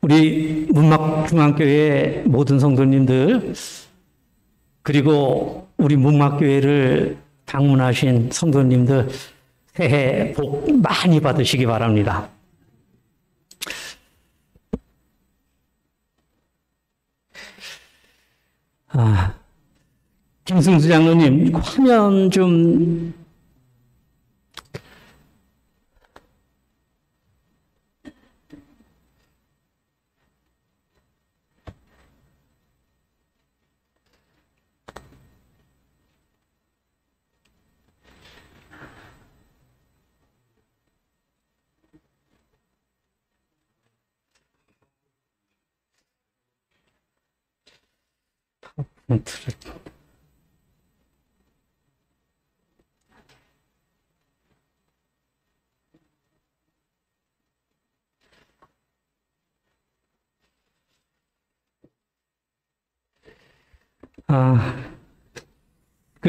우리 문막중앙교회 모든 성도님들, 그리고 우리 문막교회를 방문하신 성도님들, 새해 복 많이 받으시기 바랍니다. 김승수 장로님, 화면 좀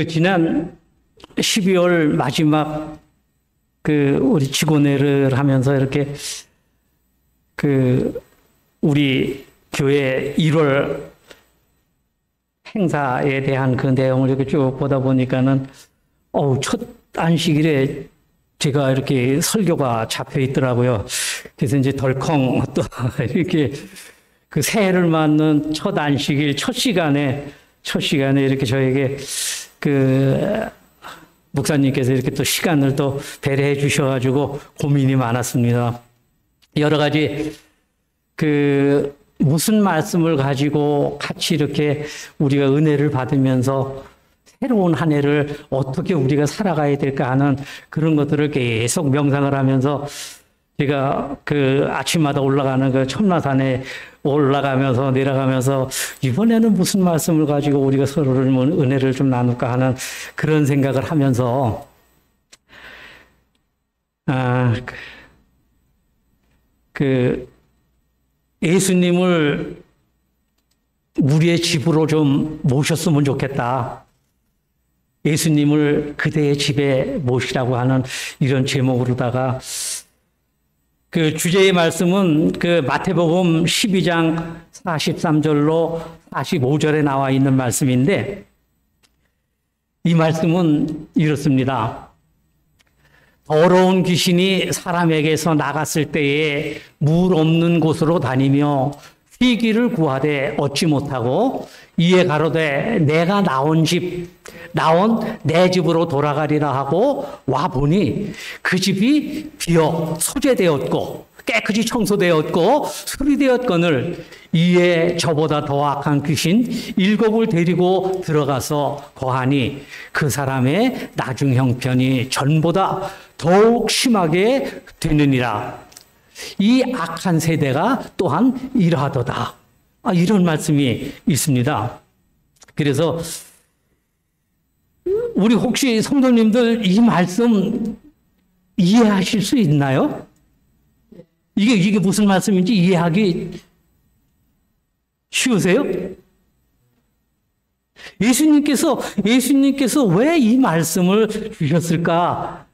지난 12월 마지막 우리 직원회를 하면서 이렇게 우리 교회 1월 행사에 대한 그 내용을 이렇게 쭉 보다 보니까는 첫 안식일에 제가 이렇게 설교가 잡혀 있더라고요. 그래서 이제 덜컹 또 이렇게 새해를 맞는 첫 안식일 첫 시간에 이렇게 저에게 목사님께서 이렇게 또 시간을 또 배려해 주셔가지고 고민이 많았습니다. 여러 가지 무슨 말씀을 가지고 같이 이렇게 우리가 은혜를 받으면서 새로운 한 해를 어떻게 우리가 살아가야 될까 하는 그런 것들을 계속 명상을 하면서 제가 아침마다 올라가는 첨라산에 올라가면서 내려가면서 이번에는 무슨 말씀을 가지고 우리가 서로를 은혜를 좀 나눌까 하는 그런 생각을 하면서 예수님을 우리의 집으로 좀 모셨으면 좋겠다. 예수님을 그대의 집에 모시라고 하는 이런 제목으로다가 주제의 말씀은 마태복음 12장 43절로 45절에 나와 있는 말씀인데 이 말씀은 이렇습니다. 더러운 귀신이 사람에게서 나갔을 때에 물 없는 곳으로 다니며 휘기를 구하되 얻지 못하고 이에 가로되 내가 나온 내 집으로 돌아가리라 하고 와보니 그 집이 비어 소재되었고 깨끗이 청소되었고 수리되었거늘 이에 저보다 더 악한 귀신 7을 데리고 들어가서 거하니 그 사람의 나중 형편이 전보다 더욱 심하게 되느니라. 이 악한 세대가 또한 이러하도다. 이런 말씀이 있습니다. 그래서 우리 혹시 성도님들 이 말씀 이해하실 수 있나요? 이게 무슨 말씀인지 이해하기 쉬우세요? 예수님께서 왜 이 말씀을 주셨을까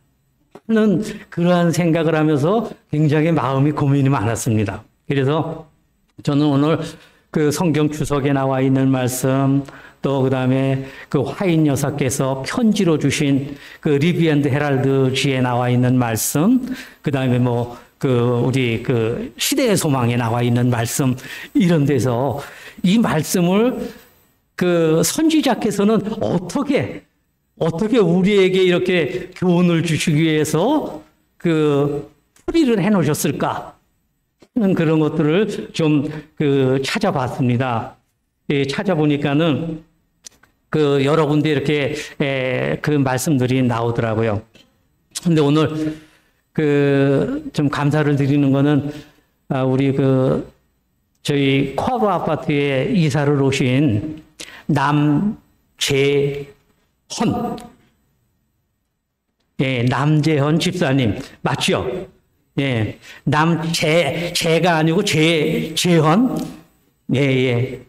하는 그러한 생각을 하면서 굉장히 마음이 고민이 많았습니다. 그래서 저는 오늘 성경 주석에 나와 있는 말씀, 또 그다음에 화인 여사께서 편지로 주신 리비 앤드 헤랄드지에 나와 있는 말씀, 그다음에 우리 시대의 소망에 나와 있는 말씀, 이런 데서 이 말씀을 선지자께서는 어떻게 우리에게 이렇게 교훈을 주시기 위해서 풀이를 해 놓으셨을까 하는 그런 것들을 좀 찾아봤습니다. 찾아보니까는 여러 군데 이렇게 말씀들이 나오더라고요. 근데 오늘 좀 감사를 드리는 거는 우리 저희 코아브 아파트에 이사를 오신 남재헌 집사님 맞죠? 예, 제가 아니고 재헌, 예.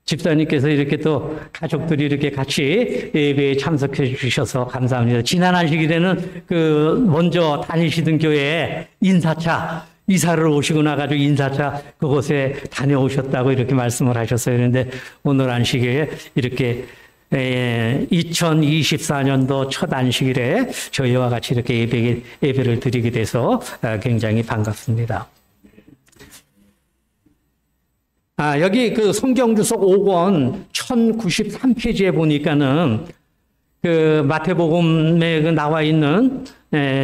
집사님께서 이렇게 또 가족들이 이렇게 같이 예배에 참석해 주셔서 감사합니다. 지난 안식일에는 먼저 다니시던 교회 인사차 이사를 오시고 나가지고 인사차 그곳에 다녀오셨다고 이렇게 말씀을 하셨어요. 그런데 오늘 안식일에 이렇게 2024년도 첫 안식일에 저희와 같이 이렇게 예배를 드리게 돼서 굉장히 반갑습니다. 여기 그 성경주석 5권 1093페이지에 보니까는 그 마태복음에 나와 있는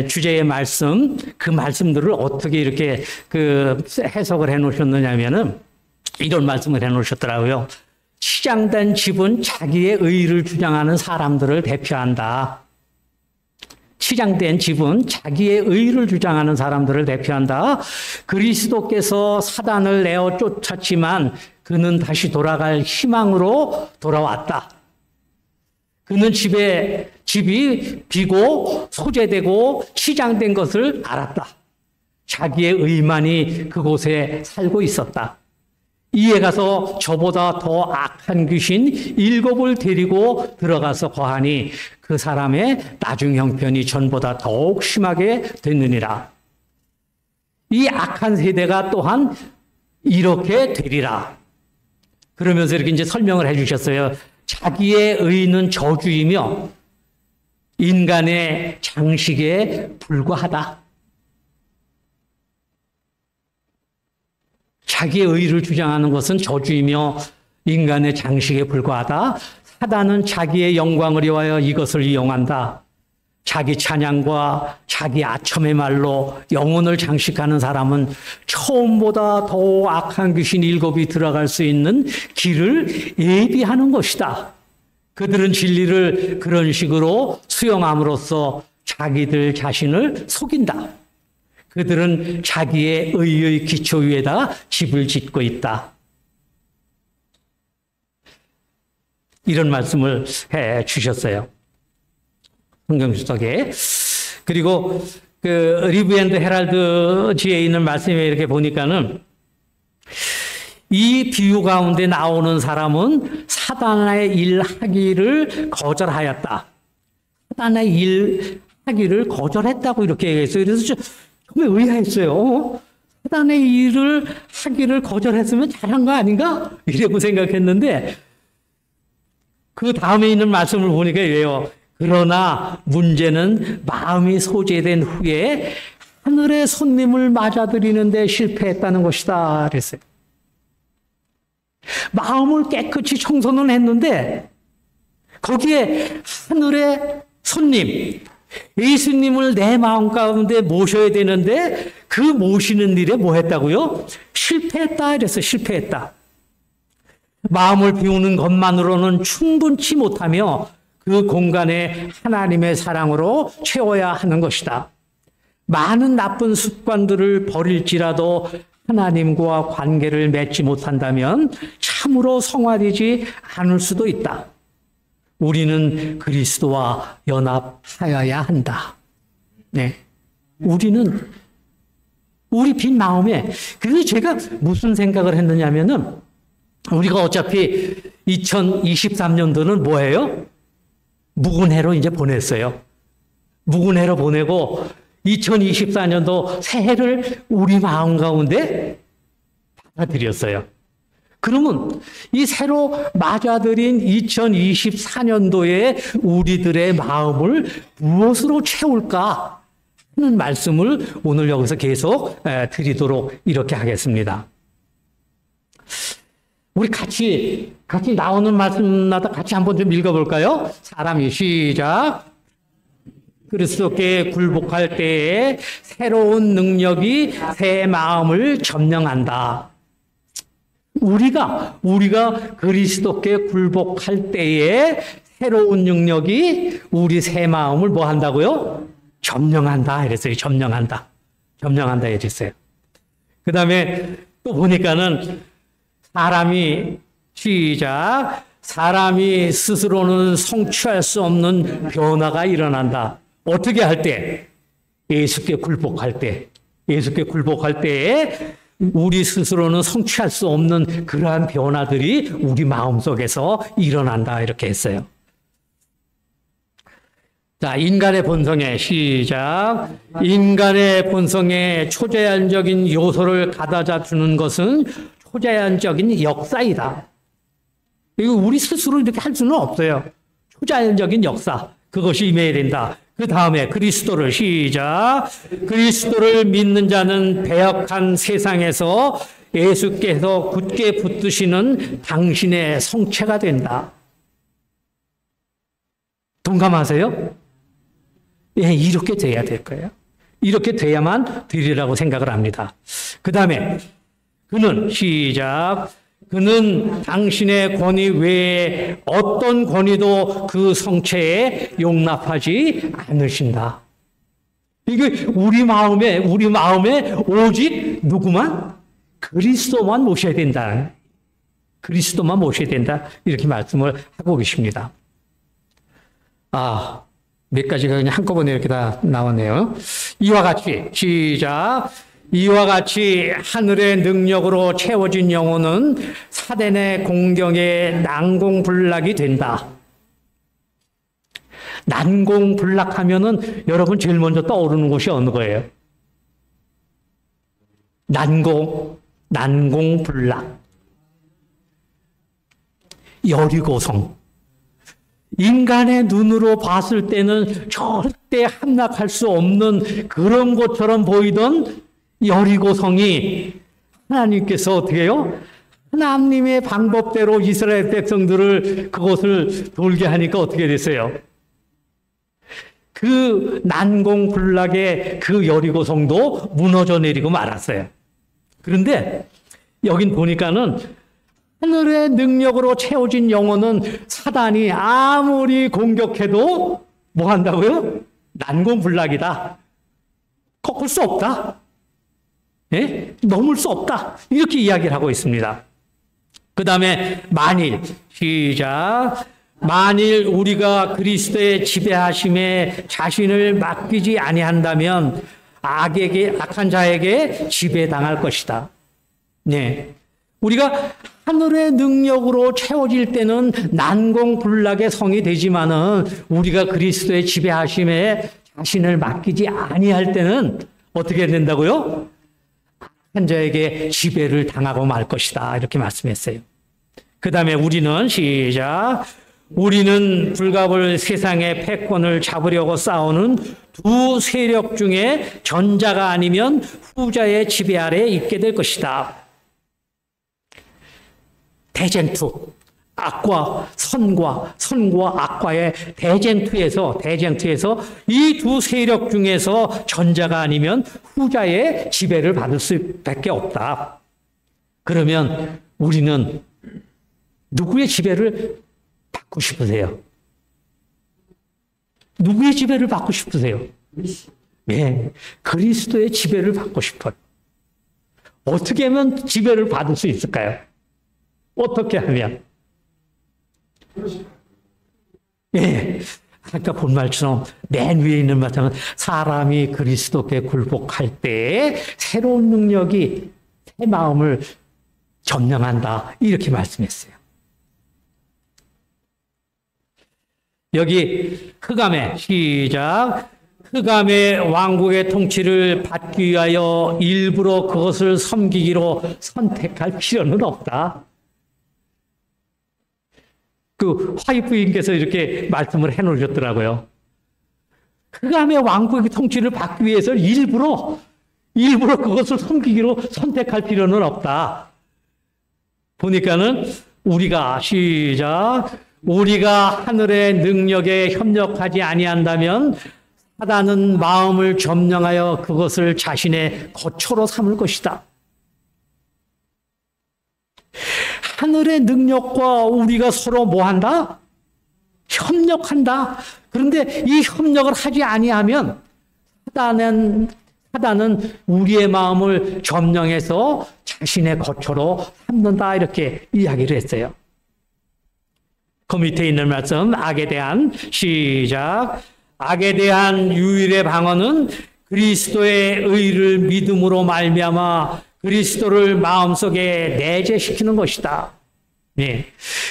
주제의 말씀, 그 말씀들을 어떻게 이렇게 그 해석을 해 놓으셨느냐면은 이런 말씀을 해 놓으셨더라고요. 치장된 집은 자기의 의를 주장하는 사람들을 대표한다. 치장된 집은 자기의 의를 주장하는 사람들을 대표한다. 그리스도께서 사단을 내어 쫓았지만 그는 다시 돌아갈 희망으로 돌아왔다. 그는 집이 비고 소재되고 치장된 것을 알았다. 자기의 의만이 그곳에 살고 있었다. 이에 가서 저보다 더 악한 귀신 7을 데리고 들어가서 거하니 그 사람의 나중 형편이 전보다 더욱 심하게 됐느니라. 이 악한 세대가 또한 이렇게 되리라. 그러면서 이렇게 이제 설명을 해 주셨어요. 자기의 의는 저주이며 인간의 장식에 불과하다. 자기의 의를 주장하는 것은 저주이며 인간의 장식에 불과하다. 사단은 자기의 영광을 위하여 이것을 이용한다. 자기 찬양과 자기 아첨의 말로 영혼을 장식하는 사람은 처음보다 더 악한 귀신 7이 들어갈 수 있는 길을 예비하는 것이다. 그들은 진리를 그런 식으로 수용함으로써 자기들 자신을 속인다. 그들은 자기의 의의 기초 위에다 집을 짓고 있다. 이런 말씀을 해 주셨어요. 성경주석에. 그리고 그 리브 앤드 헤랄드지에 있는 말씀에 이렇게 보니까는 이 비유 가운데 나오는 사람은 사단의 일 하기를 거절하였다. 사단의 일 하기를 거절했다고 이렇게 얘기했어요. 그래서 정말 의아했어요. 사단의 일을 하기를 거절했으면 잘한 거 아닌가? 이라고 생각했는데 그 다음에 있는 말씀을 보니까 이래요. 그러나 문제는 마음이 소재된 후에 하늘의 손님을 맞아들이는데 실패했다는 것이다. 그랬어요. 마음을 깨끗이 청소는 했는데 거기에 하늘의 손님, 예수님을 내 마음 가운데 모셔야 되는데 그 모시는 일에 뭐 했다고요? 실패했다. 이래서 실패했다. 마음을 비우는 것만으로는 충분치 못하며 그 공간에 하나님의 사랑으로 채워야 하는 것이다. 많은 나쁜 습관들을 버릴지라도 하나님과 관계를 맺지 못한다면 참으로 성화되지 않을 수도 있다. 우리는 그리스도와 연합하여야 한다. 네. 우리는 우리 빈 마음에, 그래서 제가 무슨 생각을 했느냐면은 우리가 어차피 2023년도는 뭐예요? 묵은 해로 이제 보냈어요. 묵은 해로 보내고 2024년도 새해를 우리 마음 가운데 받아들였어요. 그러면 이 새로 맞아들인 2024년도에 우리들의 마음을 무엇으로 채울까 하는 말씀을 오늘 여기서 계속 드리도록 이렇게 하겠습니다. 우리 같이 나오는 말씀마다 같이 한번 좀 읽어볼까요? 사람이 시작. 그리스도께 굴복할 때에 새로운 능력이 새 마음을 점령한다. 우리가 그리스도께 굴복할 때에 새로운 능력이 우리 새 마음을 뭐 한다고요? 점령한다. 이랬어요. 점령한다 이랬어요. 그 다음에 또 보니까는 사람이 스스로는 성취할 수 없는 변화가 일어난다. 어떻게 할 때? 예수께 굴복할 때. 예수께 굴복할 때에 우리 스스로는 성취할 수 없는 그러한 변화들이 우리 마음속에서 일어난다. 이렇게 했어요. 자, 인간의 본성에 시작. 인간의 본성에 초자연적인 요소를 가져다 주는 것은 초자연적인 역사이다. 이거 우리 스스로 이렇게 할 수는 없어요. 초자연적인 역사. 그것이 임해야 된다. 그 다음에 그리스도를 시작. 그리스도를 믿는 자는 배역한 세상에서 예수께서 굳게 붙드시는 당신의 성체가 된다. 동감하세요? 예, 이렇게 돼야 될 거예요. 이렇게 돼야만 되리라고 생각을 합니다. 그 다음에 그는 시작. 그는 당신의 권위 외에 어떤 권위도 그 성체에 용납하지 않으신다. 이게 우리 마음에 오직 누구만? 그리스도만 모셔야 된다. 그리스도만 모셔야 된다. 이렇게 말씀을 하고 계십니다. 몇 가지가 그냥 한꺼번에 이렇게 다 나오네요. 이와 같이, 시작. 이와 같이 하늘의 능력으로 채워진 영혼은 사단의 공경에 난공불락이 된다. 난공불락하면은 여러분 제일 먼저 떠오르는 곳이 어느 거예요? 난공불락. 여리고성. 인간의 눈으로 봤을 때는 절대 함락할 수 없는 그런 것처럼 보이던 여리고성이 하나님께서 어떻게 해요? 하나님의 방법대로 이스라엘 백성들을 그곳을 돌게 하니까 어떻게 됐어요? 그 난공불락의 그 여리고성도 무너져 내리고 말았어요. 그런데 여긴 보니까는 하늘의 능력으로 채워진 영혼은 사단이 아무리 공격해도 뭐 한다고요? 난공불락이다. 꺾을 수 없다. 예? 넘을 수 없다. 이렇게 이야기를 하고 있습니다. 그 다음에 만일, 시작. 만일 우리가 그리스도의 지배하심에 자신을 맡기지 아니한다면 악한 자에게 지배당할 것이다. 네. 우리가 하늘의 능력으로 채워질 때는 난공불락의 성이 되지만은 우리가 그리스도의 지배하심에 자신을 맡기지 아니할 때는 어떻게 된다고요? 악한 자에게 지배를 당하고 말 것이다. 이렇게 말씀했어요. 그 다음에 우리는 시작. 우리는 불가볼 세상의 패권을 잡으려고 싸우는 두 세력 중에 전자가 아니면 후자의 지배 아래에 있게 될 것이다. 대쟁투, 악과 선과 악과의 대쟁투에서 이 두 세력 중에서 전자가 아니면 후자의 지배를 받을 수밖에 없다. 그러면 우리는 누구의 지배를 받고 싶으세요? 누구의 지배를 받고 싶으세요? 네, 그리스도의 지배를 받고 싶어요. 어떻게 하면 지배를 받을 수 있을까요? 어떻게 하면? 예, 아까 본 말처럼 맨 위에 있는 말처럼 사람이 그리스도께 굴복할 때 새로운 능력이 새 마음을 점령한다. 이렇게 말씀했어요. 여기 흑암의 시작. 흑암의 왕국의 통치를 받기 위하여 일부러 그것을 섬기기로 선택할 필요는 없다. 그 화이프님께서 이렇게 말씀을 해놓으셨더라고요. 흑암의 왕국의 통치를 받기 위해서 일부러 그것을 섬기기로 선택할 필요는 없다. 보니까는 우리가 시작. 우리가 하늘의 능력에 협력하지 아니한다면 사단은 마음을 점령하여 그것을 자신의 거처로 삼을 것이다. 하늘의 능력과 우리가 서로 뭐 한다? 협력한다. 그런데 이 협력을 하지 아니하면 사단은 우리의 마음을 점령해서 자신의 거처로 삼는다. 이렇게 이야기를 했어요. 그 밑에 있는 말씀, 악에 대한 시작. 악에 대한 유일의 방어는 그리스도의 의를 믿음으로 말미암아 그리스도를 마음속에 내재시키는 것이다. 예.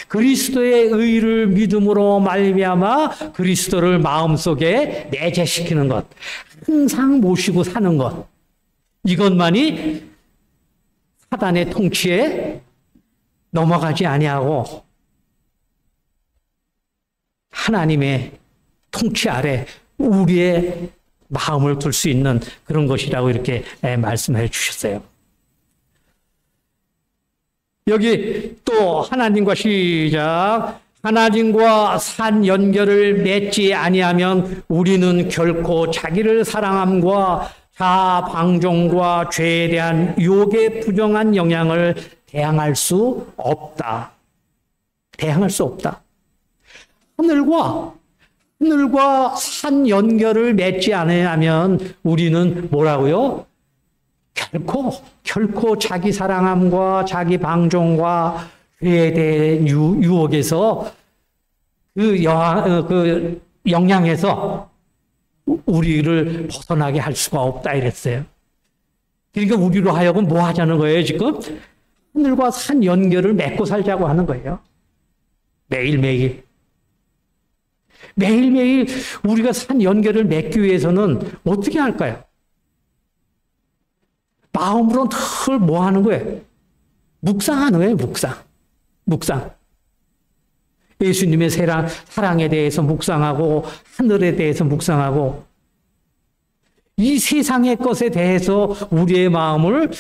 그리스도의 의를 믿음으로 말미암아 그리스도를 마음속에 내재시키는 것, 항상 모시고 사는 것, 이것만이 사단의 통치에 넘어가지 아니하고 하나님의 통치 아래 우리의 마음을 둘 수 있는 그런 것이라고 이렇게 말씀해 주셨어요. 여기 또 하나님과 시작. 하나님과 산 연결을 맺지 아니하면 우리는 결코 자기를 사랑함과 자아 방종과 죄에 대한 유혹의 부정한 영향을 대항할 수 없다. 대항할 수 없다. 하늘과 산 연결을 맺지 않으면 우리는 뭐라고요? 결코 자기 사랑함과 자기 방종과 죄에 대한 유혹에서 그 영향에서 우리를 벗어나게 할 수가 없다 이랬어요. 그러니까 우리로 하여금 뭐 하자는 거예요, 지금? 하늘과 산 연결을 맺고 살자고 하는 거예요. 매일매일 우리가 산 연결을 맺기 위해서는 어떻게 할까요? 마음으로 늘 뭐 하는 거예요? 묵상하는 거예요, 묵상. 예수님의 사랑에 대해서 묵상하고, 하늘에 대해서 묵상하고, 이 세상의 것에 대해서 우리의 마음을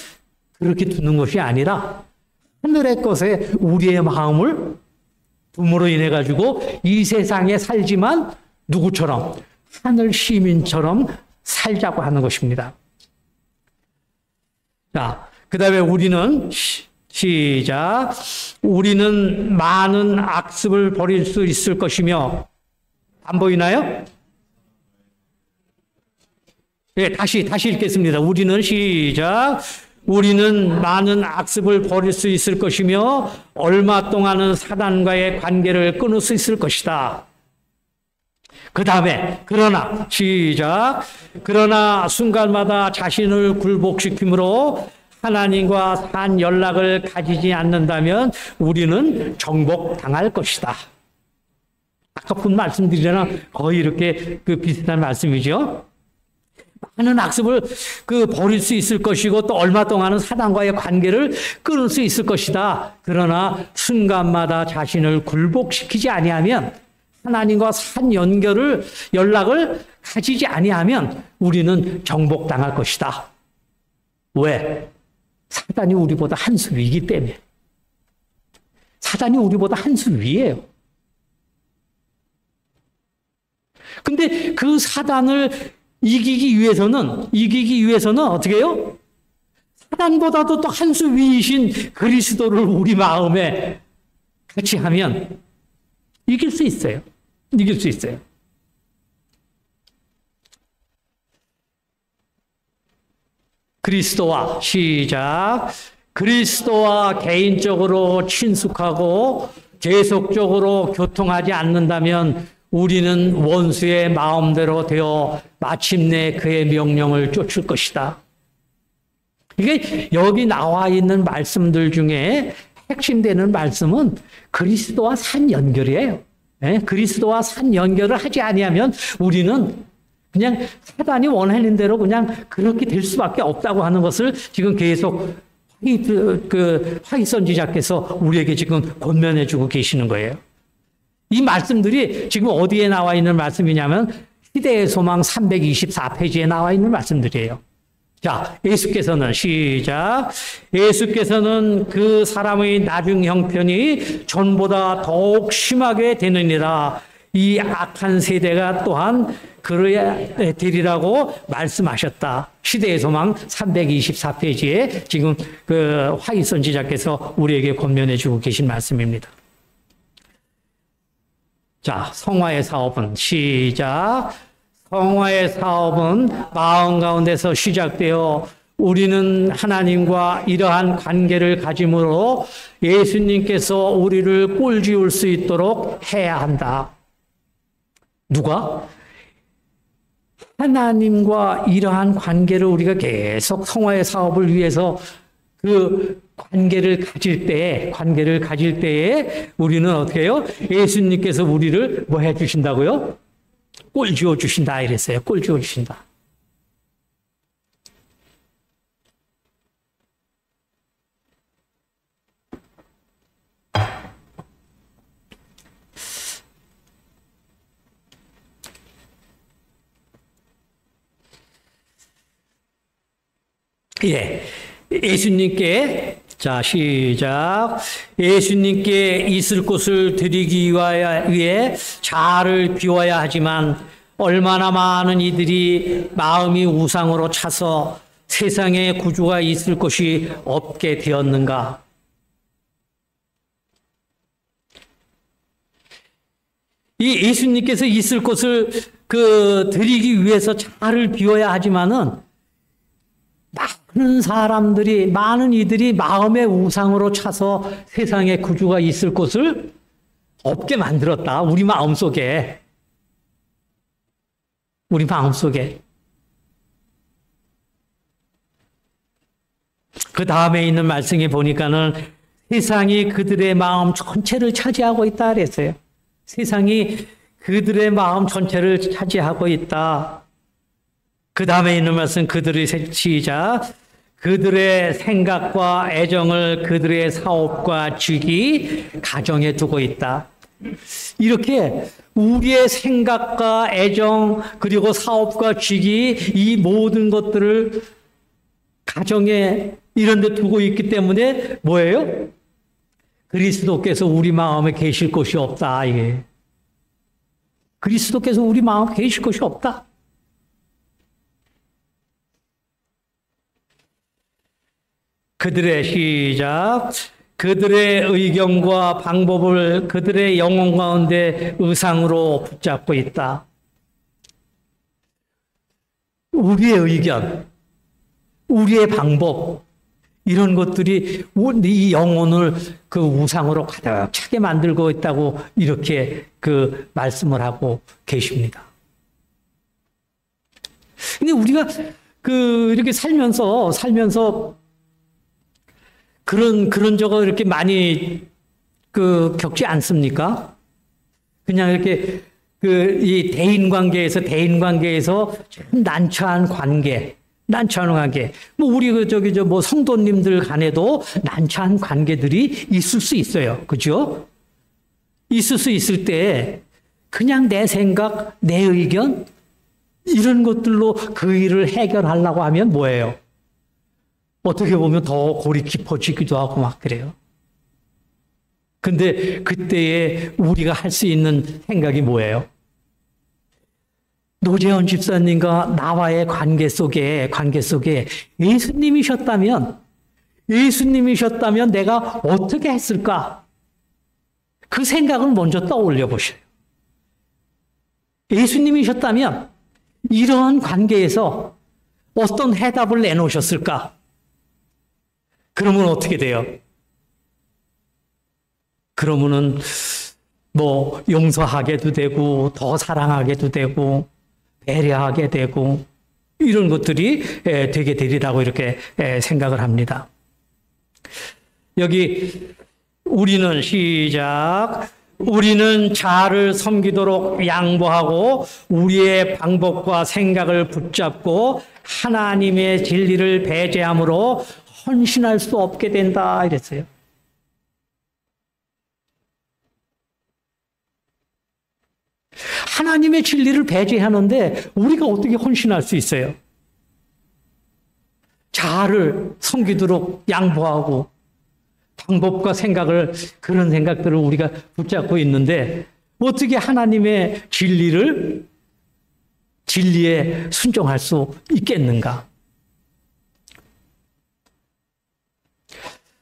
그렇게 두는 것이 아니라, 하늘의 것에 우리의 마음을 둠으로 인해 가지고 이 세상에 살지만 누구처럼? 하늘 시민처럼 살자고 하는 것입니다. 자, 그 다음에 우리는 시작. 우리는 많은 악습을 버릴 수 있을 것이며, 안 보이나요? 예, 다시 읽겠습니다. 우리는 시작. 우리는 많은 악습을 버릴 수 있을 것이며 얼마 동안은 사단과의 관계를 끊을 수 있을 것이다. 그 다음에 그러나 시작. 그러나 순간마다 자신을 굴복시킴으로 하나님과 산 연락을 가지지 않는다면 우리는 정복당할 것이다. 아까 본 말씀들이랑 거의 이렇게 비슷한 말씀이죠. 많은 악습을 버릴 수 있을 것이고 또 얼마 동안은 사단과의 관계를 끊을 수 있을 것이다. 그러나 순간마다 자신을 굴복시키지 아니하면, 하나님과 산 연락을 가지지 아니하면 우리는 정복당할 것이다. 왜? 사단이 우리보다 한 수 위이기 때문에. 사단이 우리보다 한 수 위예요. 근데 그 사단을 이기기 위해서는 어떻게 해요? 사단보다도 또 한 수 위이신 그리스도를 우리 마음에 같이 하면 이길 수 있어요. 그리스도와 시작. 그리스도와 개인적으로 친숙하고 계속적으로 교통하지 않는다면 우리는 원수의 마음대로 되어 마침내 그의 명령을 쫓을 것이다. 이게 여기 나와 있는 말씀들 중에 핵심되는 말씀은 그리스도와 산 연결이에요. 네? 그리스도와 산 연결을 하지 아니하면 우리는 그냥 사단이 원하는 대로 그냥 그렇게 될 수밖에 없다고 하는 것을 지금 계속 화이 선지자께서 우리에게 지금 권면해 주고 계시는 거예요. 이 말씀들이 지금 어디에 나와 있는 말씀이냐면 시대의 소망 324페이지에 나와 있는 말씀들이에요. 자, 예수께서는 시작. 예수께서는 그 사람의 나중 형편이 전보다 더욱 심하게 되느니라. 이 악한 세대가 또한 그러야 되리라고 말씀하셨다. 시대의 소망 324페이지에 지금 화이 선지자께서 우리에게 권면해 주고 계신 말씀입니다. 자, 성화의 사업은 시작. 성화의 사업은 마음 가운데서 시작되어 우리는 하나님과 이러한 관계를 가짐으로 예수님께서 우리를 꼴지울 수 있도록 해야 한다. 누가? 하나님과 이러한 관계를 우리가 계속 성화의 사업을 위해서 그 관계를 가질 때에 우리는 어떻게 해요? 예수님께서 우리를 뭐 해주신다고요? 꼴 지어주신다 이랬어요. 꼴 지어주신다. 예. 예수님께, 자, 시작. 예수님께 있을 곳을 드리기 위해 자아를 비워야 하지만 얼마나 많은 이들이 마음이 우상으로 차서 세상에 구주가 있을 곳이 없게 되었는가. 이 예수님께서 있을 곳을 드리기 위해서 자아를 비워야 하지만은 많은 이들이 마음의 우상으로 차서 세상에 구주가 있을 곳을 없게 만들었다. 우리 마음속에. 그 다음에 있는 말씀에 보니까는 세상이 그들의 마음 전체를 차지하고 있다 그랬어요. 세상이 그들의 마음 전체를 차지하고 있다. 그 다음에 있는 말씀 시작. 그들의 생각과 애정을 그들의 사업과 직이 가정에 두고 있다. 이렇게 우리의 생각과 애정 그리고 사업과 직이 이 모든 것들을 가정에 이런 데 두고 있기 때문에 뭐예요? 그리스도께서 우리 마음에 계실 곳이 없다. 이게. 그리스도께서 우리 마음에 계실 곳이 없다. 그들의 시작. 그들의 의견과 방법을 그들의 영혼 가운데 의상으로 붙잡고 있다. 우리의 의견, 우리의 방법, 이런 것들이 이 영혼을 그 우상으로 가득 차게 만들고 있다고 이렇게 말씀을 하고 계십니다. 근데 우리가 이렇게 살면서 그런 적을 이렇게 많이 겪지 않습니까? 그냥 이렇게 이 대인 관계에서 참 난처한 관계. 뭐 우리 성도님들 간에도 난처한 관계들이 있을 수 있어요. 그죠? 있을 수 있을 때 그냥 내 생각, 내 의견 이런 것들로 그 일을 해결하려고 하면 뭐예요? 어떻게 보면 더 골이 깊어지기도 하고 막 그래요. 근데 그때에 우리가 할 수 있는 생각이 뭐예요? 노재현 집사님과 나와의 관계 속에 예수님이셨다면 내가 어떻게 했을까? 그 생각을 먼저 떠올려 보셔요. 예수님이셨다면 이러한 관계에서 어떤 해답을 내놓으셨을까? 그러면 어떻게 돼요? 그러면은 뭐 용서하게도 되고 더 사랑하게도 되고 배려하게 되고 이런 것들이 되게 되리라고 이렇게 생각을 합니다. 여기 우리는 시작. 우리는 자아를 섬기도록 양보하고 우리의 방법과 생각을 붙잡고 하나님의 진리를 배제함으로 헌신할 수 없게 된다 이랬어요. 하나님의 진리를 배제하는데 우리가 어떻게 헌신할 수 있어요? 자아를 섬기도록 양보하고 방법과 그런 생각들을 우리가 붙잡고 있는데 어떻게 하나님의 진리에 순종할 수 있겠는가?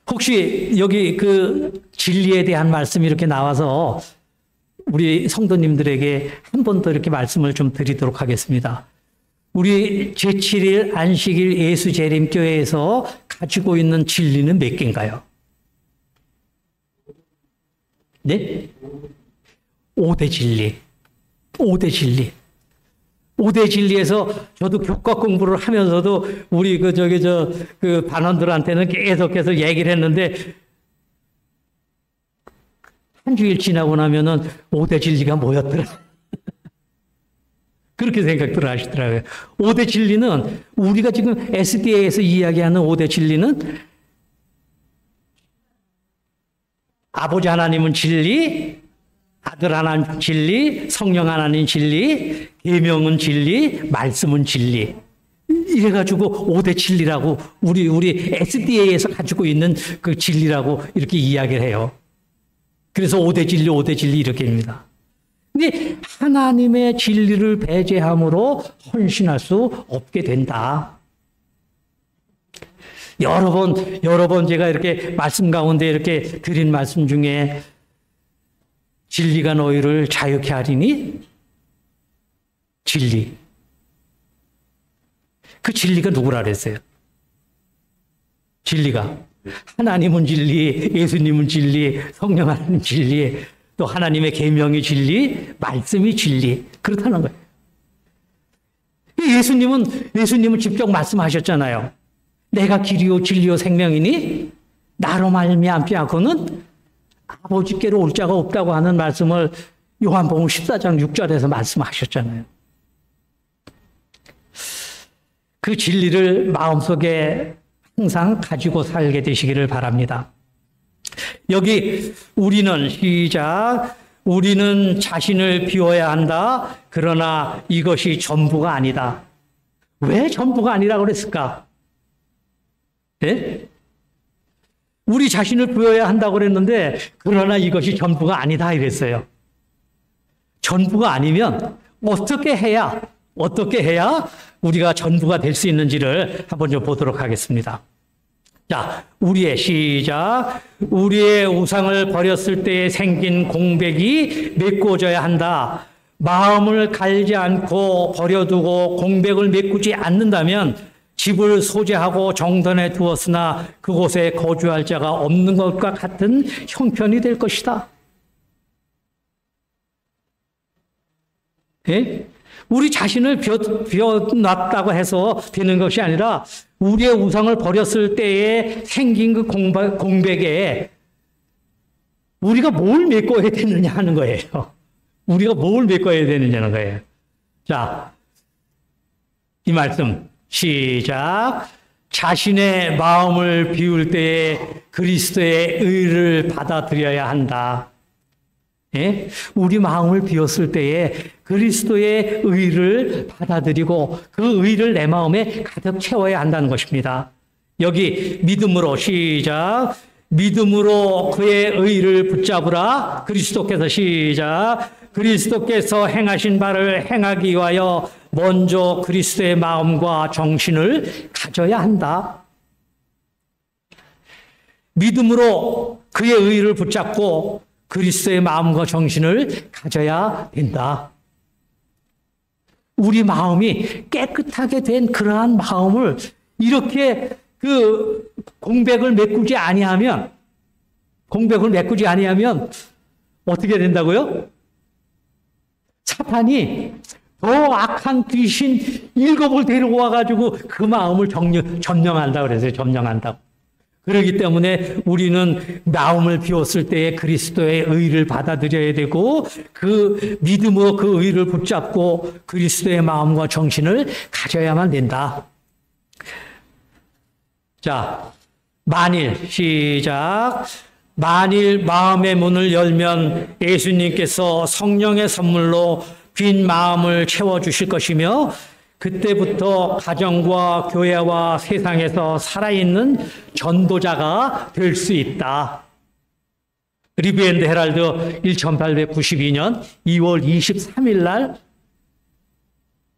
혹시 여기 진리에 대한 말씀이 이렇게 나와서 우리 성도님들에게 한 번 더 이렇게 말씀을 좀 드리도록 하겠습니다. 우리 제7일 안식일 예수재림교회에서 가지고 있는 진리는 몇 개인가요? 네? 5대 진리. 오대 진리에서 저도 교과 공부를 하면서도 우리 그 반원들한테는 계속해서 얘기를 했는데 한 주일 지나고 나면은 오대 진리가 뭐였더라? 그렇게 생각들 하시더라고요. 오대 진리는 우리가 지금 SDA에서 이야기하는 오대 진리는 아버지 하나님은 진리, 아들 하나님 진리, 성령 하나님 진리, 계명은 진리, 말씀은 진리. 이래가지고 5대 진리라고 우리 SDA에서 가지고 있는 그 진리라고 이렇게 이야기를 해요. 그래서 5대 진리, 5대 진리 이렇게입니다. 근데 하나님의 진리를 배제함으로 헌신할 수 없게 된다. 여러 번 제가 이렇게 말씀 가운데 이렇게 드린 말씀 중에 진리가 너희를 자유케 하리니 진리. 그 진리가 누구라 그랬어요? 진리가. 하나님은 진리, 예수님은 진리, 성령 하나님 진리, 또 하나님의 계명이 진리, 말씀이 진리. 그렇다는 거예요. 예수님은 직접 말씀하셨잖아요. 내가 길이요 진리요 생명이니 나로 말미암지 않고는 아버지께로 올 자가 없다고 하는 말씀을 요한복음 14장 6절에서 말씀하셨잖아요. 그 진리를 마음속에 항상 가지고 살게 되시기를 바랍니다. 여기 우리는 우리는 자신을 비워야 한다. 그러나 이것이 전부가 아니다. 왜 전부가 아니라고 그랬을까? 네? 우리 자신을 비워야 한다고 그랬는데 그러나 이것이 전부가 아니다 이랬어요. 전부가 아니면 어떻게 해야 우리가 전부가 될 수 있는지를 한번 좀 보도록 하겠습니다. 자, 우리의 우상을 버렸을 때 생긴 공백이 메꿔져야 한다. 마음을 갈지 않고 버려두고 공백을 메꾸지 않는다면 집을 소재하고 정돈해 두었으나 그곳에 거주할 자가 없는 것과 같은 형편이 될 것이다. 예? 우리 자신을 비워놨다고 해서 되는 것이 아니라 우리의 우상을 버렸을 때에 생긴 그 공백에 우리가 뭘 메꿔야 되느냐 하는 거예요. 우리가 뭘 메꿔야 되느냐는 거예요. 자, 이 말씀 시작. 자신의 마음을 비울 때에 그리스도의 의를 받아들여야 한다. 예? 우리 마음을 비웠을 때에 그리스도의 의를 받아들이고 그 의를 내 마음에 가득 채워야 한다는 것입니다. 여기 믿음으로 시작. 믿음으로 그의 의를 붙잡으라. 그리스도께서 시작. 그리스도께서 행하신 바를 행하기 위하여 먼저 그리스도의 마음과 정신을 가져야 한다. 믿음으로 그의 의를 붙잡고 그리스도의 마음과 정신을 가져야 된다. 우리 마음이 깨끗하게 된 그러한 마음을 이렇게 그 공백을 메꾸지 아니하면 어떻게 된다고요? 사탄이 더 악한 귀신 7을 데리고 와가지고 그 마음을 점령한다고 그랬어요. 점령한다고. 그렇기 때문에 우리는 마음을 비웠을 때에 그리스도의 의를 받아들여야 되고 그 믿음으로 그 의를 붙잡고 그리스도의 마음과 정신을 가져야만 된다. 자, 만일 마음의 문을 열면 예수님께서 성령의 선물로 빈 마음을 채워주실 것이며 그때부터 가정과 교회와 세상에서 살아있는 전도자가 될 수 있다. 리뷰 앤드 헤럴드 1892년 2월 23일 날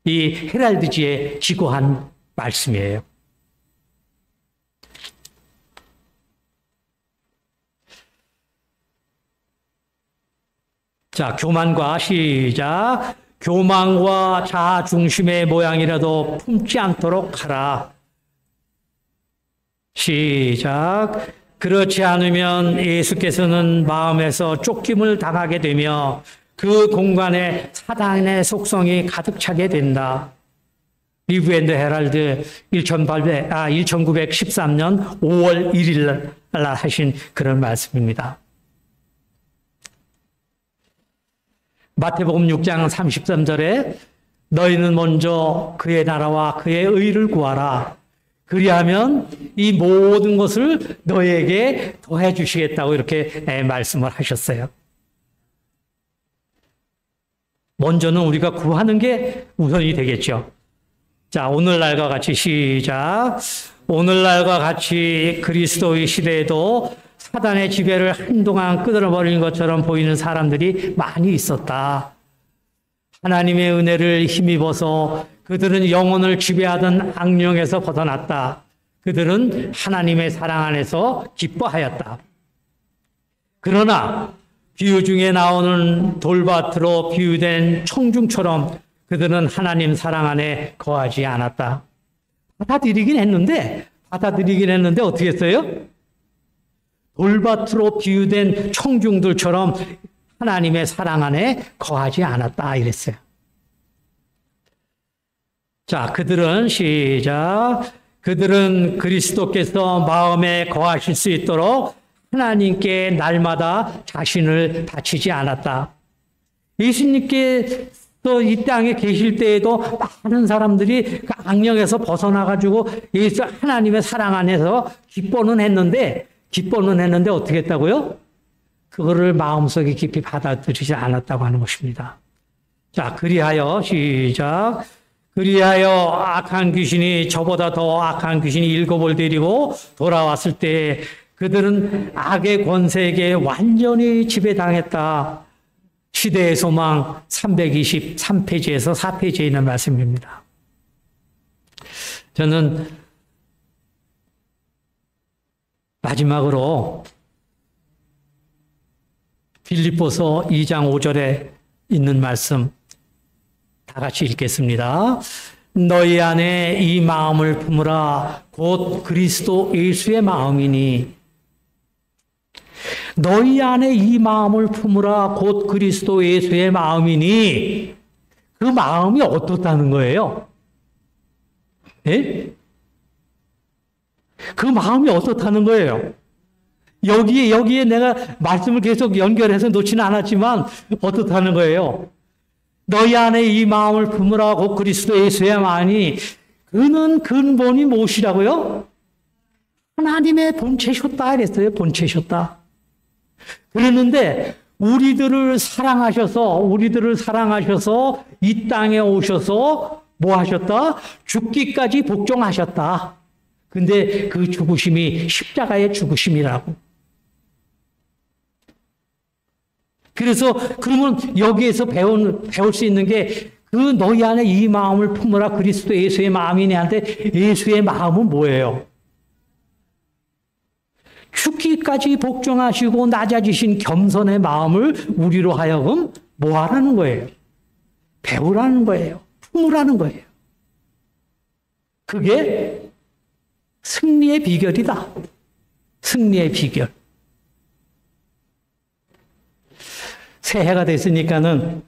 이 헤럴드지에 기고한 말씀이에요. 자, 교만과 교만과 자아 중심의 모양이라도 품지 않도록 하라. 시작. 그렇지 않으면 예수께서는 마음에서 쫓김을 당하게 되며 그 공간에 사단의 속성이 가득 차게 된다. 리브 앤드 헤럴드 1913년 5월 1일 날 하신 그런 말씀입니다. 마태복음 6장 33절에 너희는 먼저 그의 나라와 그의 의를 구하라. 그리하면 이 모든 것을 너희에게 더해 주시겠다고 이렇게 말씀을 하셨어요. 먼저는 우리가 구하는 게 우선이 되겠죠. 자, 오늘날과 같이 시작. 오늘날과 같이 그리스도의 시대에도 사단의 지배를 한동안 끊어버린 것처럼 보이는 사람들이 많이 있었다. 하나님의 은혜를 힘입어서 그들은 영혼을 지배하던 악령에서 벗어났다. 그들은 하나님의 사랑 안에서 기뻐하였다. 그러나 비유 중에 나오는 돌밭으로 비유된 청중처럼 그들은 하나님 사랑 안에 거하지 않았다. 받아들이긴 했는데 어떻게 했어요? 돌밭으로 비유된 청중들처럼 하나님의 사랑 안에 거하지 않았다 이랬어요. 자, 그들은 시작. 그들은 그리스도께서 마음에 거하실 수 있도록 하나님께 날마다 자신을 바치지 않았다. 예수님께서 이 땅에 계실 때에도 많은 사람들이 그 악령에서 벗어나가지고 예수 하나님의 사랑 안에서 기뻐는 했는데 어떻게 했다고요? 그거를 마음속에 깊이 받아들이지 않았다고 하는 것입니다. 자, 그리하여 시작. 그리하여 악한 귀신이 저보다 더 악한 귀신이 7을 데리고 돌아왔을 때 그들은 악의 권세에게 완전히 지배당했다. 시대의 소망 323페이지에서 4페이지에 있는 말씀입니다. 저는 마지막으로 빌립보서 2장 5절에 있는 말씀 다 같이 읽겠습니다. 너희 안에 이 마음을 품으라 곧 그리스도 예수의 마음이니. 너희 안에 이 마음을 품으라 곧 그리스도 예수의 마음이니. 그 마음이 어떻다는 거예요? 예? 그 마음이 어떻다는 거예요? 여기에 내가 말씀을 계속 연결해서 놓지는 않았지만 어떻다는 거예요? 너희 안에 이 마음을 품으라 곧 그리스도 예수의 마음이. 그는 근본이 무엇이라고요? 하나님의 본체셨다 이랬어요. 본체셨다. 그랬는데 우리들을 사랑하셔서 이 땅에 오셔서 뭐 하셨다? 죽기까지 복종하셨다. 근데 그 죽으심이 십자가의 죽으심이라고. 그래서 그러면 여기에서 배울 수 있는 게 그 너희 안에 이 마음을 품으라 그리스도 예수의 마음이냐한테 예수의 마음은 뭐예요? 죽기까지 복종하시고 낮아지신 겸손의 마음을 우리로 하여금 뭐 하라는 거예요? 배우라는 거예요. 품으라는 거예요. 그게 승리의 비결이다. 승리의 비결. 새해가 됐으니까는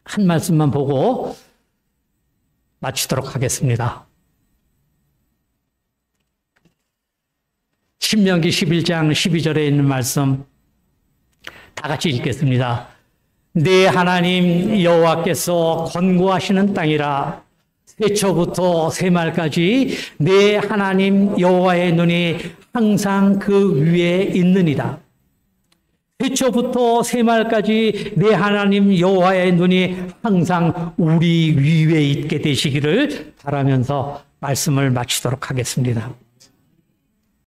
한 말씀만 보고 마치도록 하겠습니다. 신명기 11장 12절에 있는 말씀 다 같이 읽겠습니다. 내 하나님 여호와께서 권고하시는 땅이라. 새초부터 새말까지 내 하나님 여호와의 눈이 항상 그 위에 있느니라. 새초부터 새말까지 내 하나님 여호와의 눈이 항상 우리 위에 있게 되시기를 바라면서 말씀을 마치도록 하겠습니다.